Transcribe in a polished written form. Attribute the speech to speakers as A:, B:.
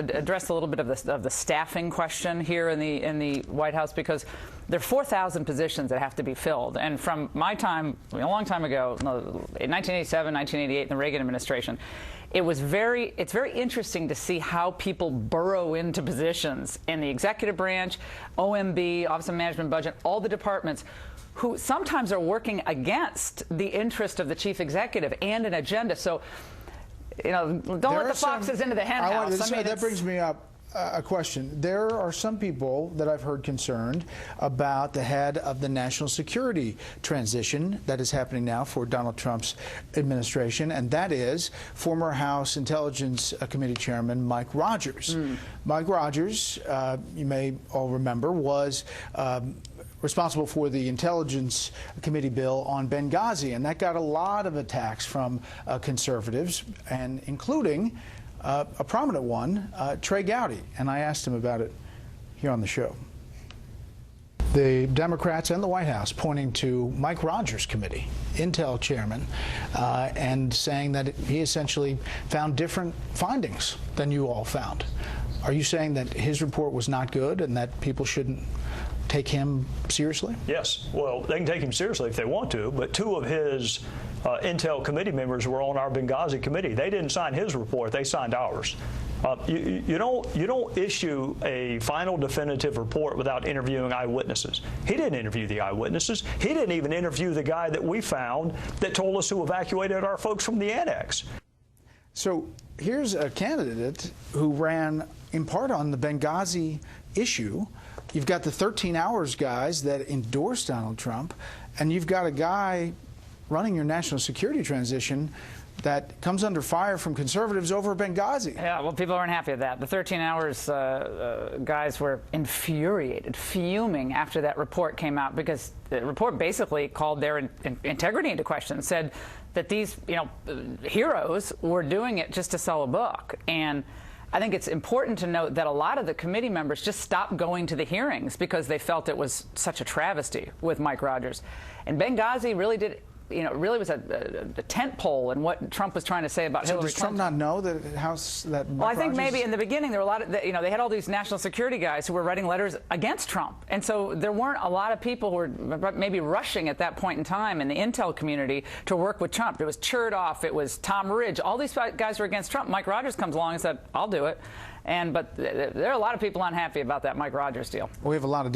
A: to address a little bit of the staffing question here in the White House, because there are 4,000 positions that have to be filled. And from my time, a long time ago, in 1987, 1988, in the Reagan administration, it's very interesting to see how people burrow into positions in the executive branch, OMB, Office of Management and Budget, all the departments, who sometimes are working against the interest of the chief executive and an agenda. So, don't let the foxes into the hen house.
B: That brings me up a question. There are some people that I've heard concerned about the head of the national security transition that is happening now for Donald Trump's administration, and that is former House Intelligence Committee Chairman Mike Rogers. Mike Rogers, you may all remember, was responsible for the Intelligence Committee bill on Benghazi, and that got a lot of attacks from conservatives, and including a prominent one, Trey Gowdy, and I asked him about it here on the show. The Democrats and the White House pointing to Mike Rogers' committee, Intel chairman, and saying that he essentially found different findings than you all found. Are you saying that his report was not good and that people shouldn't take him seriously? Yes.
C: Well, they can take him seriously if they want to, but two of his Intel committee members were on our Benghazi committee. They didn't sign his report. They signed ours. You don't issue a final definitive report without interviewing eyewitnesses. He didn't interview the eyewitnesses. He didn't even interview the guy that we found that told us who evacuated our folks from the annex.
B: So here's a candidate who ran in part on the Benghazi issue. You've got the 13 Hours guys that endorsed Donald Trump, and you've got a guy running your national security transition that comes under fire from conservatives over Benghazi.
A: Yeah, well, people aren't happy with that. The 13 Hours guys were infuriated, fuming after that report came out, because the report basically called their integrity into question, said that these, heroes were doing it just to sell a book. And I think it's important to note that a lot of the committee members just stopped going to the hearings because they felt it was such a travesty with Mike Rogers. And Benghazi really did, really was a tent pole in what Trump was trying to say about Hillary Clinton.
B: Does Trump not know that
A: Well, I think maybe in the beginning there were a lot of, they had all these national security guys who were writing letters against Trump. And so there weren't a lot of people who were maybe rushing at that point in time in the intel community to work with Trump. It was Chertoff, it was Tom Ridge. All these guys were against Trump. Mike Rogers comes along and said, I'll do it. But there are a lot of people unhappy about that Mike Rogers deal.
B: We have a lot of data.